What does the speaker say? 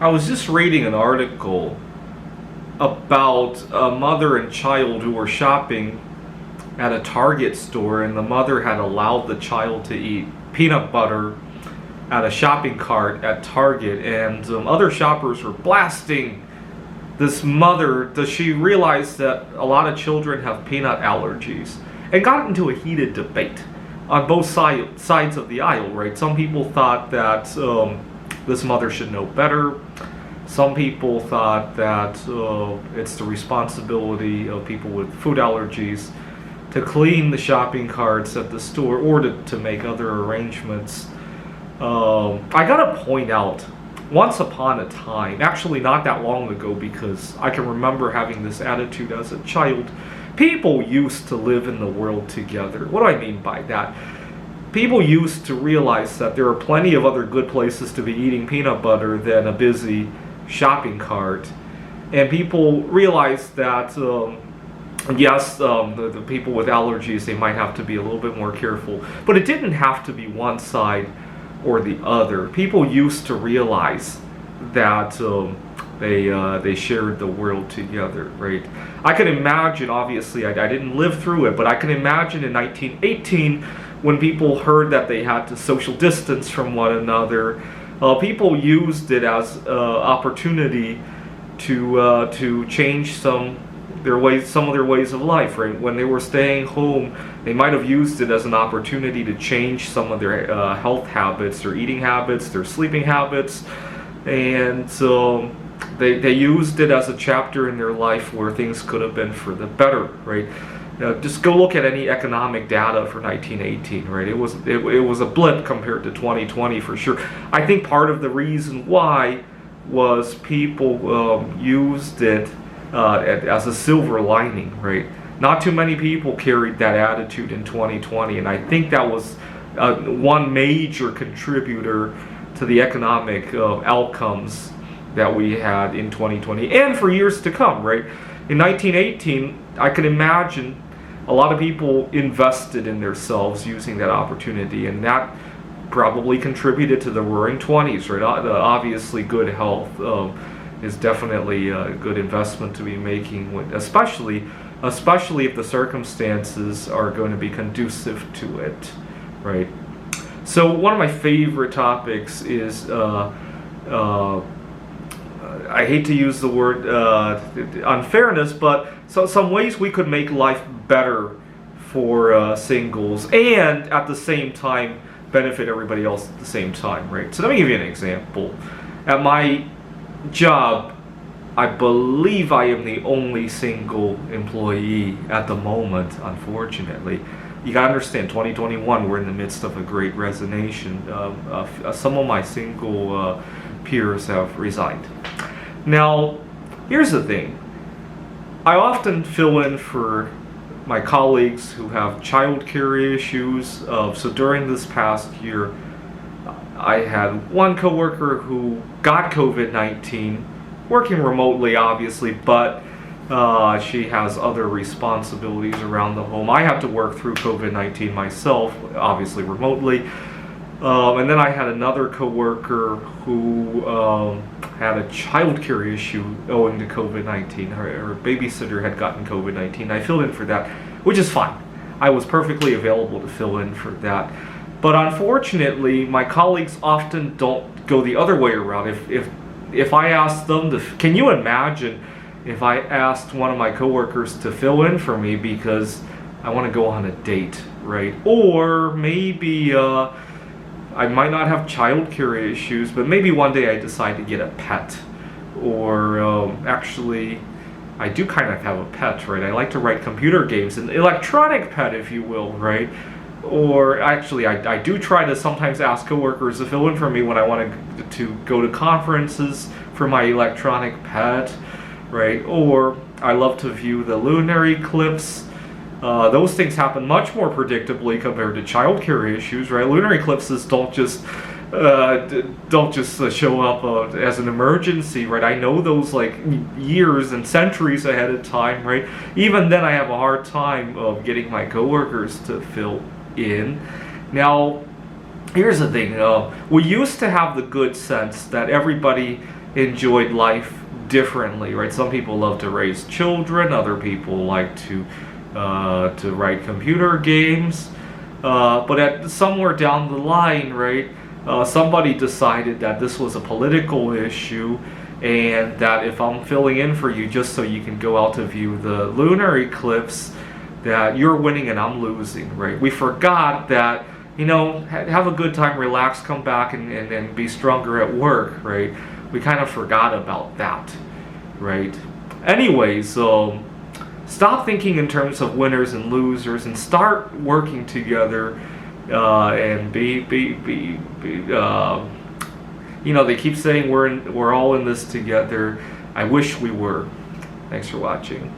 I was just reading an article about a mother and child who were shopping at a Target store, and the mother had allowed the child to eat peanut butter at a shopping cart at Target, and other shoppers were blasting this mother. Does she realize that a lot of children have peanut allergies? And got into a heated debate on both sides of the aisle, right? Some people thought that this mother should know better. Some people thought that it's the responsibility of people with food allergies to clean the shopping carts at the store or to make other arrangements. I gotta point out, once upon a time, actually not that long ago, because I can remember having this attitude as a child, people used to live in the world together. What do I mean by that? People used to realize that there are plenty of other good places to be eating peanut butter than a busy shopping cart. And people realized that, yes, the people with allergies, they might have to be a little bit more careful. But it didn't have to be one side or the other. People used to realize that they shared the world together, right? I can imagine, obviously, I didn't live through it, but I can imagine in 1918 when people heard that they had to social distance from one another, people used it as an opportunity to change some of their ways of life, right? When they were staying home, they might have used it as an opportunity to change some of their health habits, their eating habits, their sleeping habits, and so they used it as a chapter in their life where things could have been for the better, right? Just go look at any economic data for 1918, right? It was a blip compared to 2020 for sure. I think part of the reason why was people used it as a silver lining, right? Not too many people carried that attitude in 2020, and I think that was one major contributor to the economic outcomes that we had in 2020 and for years to come, right? In 1918, I can imagine a lot of people invested in themselves using that opportunity, and that probably contributed to the Roaring 20s, right? Obviously, good health is definitely a good investment to be making, especially if the circumstances are going to be conducive to it, right? So one of my favorite topics is, I hate to use the word unfairness, but some ways we could make life better for singles and at the same time benefit everybody else at the same time, right? So let me give you an example. At my job, I believe I am the only single employee at the moment, unfortunately. You gotta understand, 2021, we're in the midst of a great resignation. Some of my single peers have resigned. Now, here's the thing. I often fill in for my colleagues who have childcare issues. So during this past year, I had one coworker who got COVID-19, working remotely, obviously, but she has other responsibilities around the home. I had to work through COVID-19 myself, obviously remotely. And then I had another coworker who had a childcare issue owing to COVID-19. Her babysitter had gotten COVID-19. I filled in for that, which is fine. I was perfectly available to fill in for that. But unfortunately, my colleagues often don't go the other way around. If I ask them to, can you imagine if I asked one of my coworkers to fill in for me because I want to go on a date, right? Or maybe I might not have childcare issues, but maybe one day I decide to get a pet. Or actually, I do kind of have a pet, right? I like to write computer games, an electronic pet, if you will, right? Or actually, I do try to sometimes ask coworkers to fill in for me when I want to go to conferences for my electronic pet, right? Or I love to view the lunar eclipse. Those things happen much more predictably compared to childcare issues, right? Lunar eclipses don't just show up as an emergency, right? I know those like years and centuries ahead of time, right? Even then, I have a hard time of getting my coworkers to fill in. Now, here's the thing. We used to have the good sense that everybody enjoyed life differently, right? Some people love to raise children, other people like to write computer games, but at somewhere down the line, right, somebody decided that this was a political issue, and that if I'm filling in for you just so you can go out to view the lunar eclipse, that you're winning and I'm losing, right? We forgot that, have a good time, relax, come back and be stronger at work, right? We kind of forgot about that, right? Anyways, stop thinking in terms of winners and losers and start working together, and be they keep saying we're all in this together. I wish we were. Thanks for watching.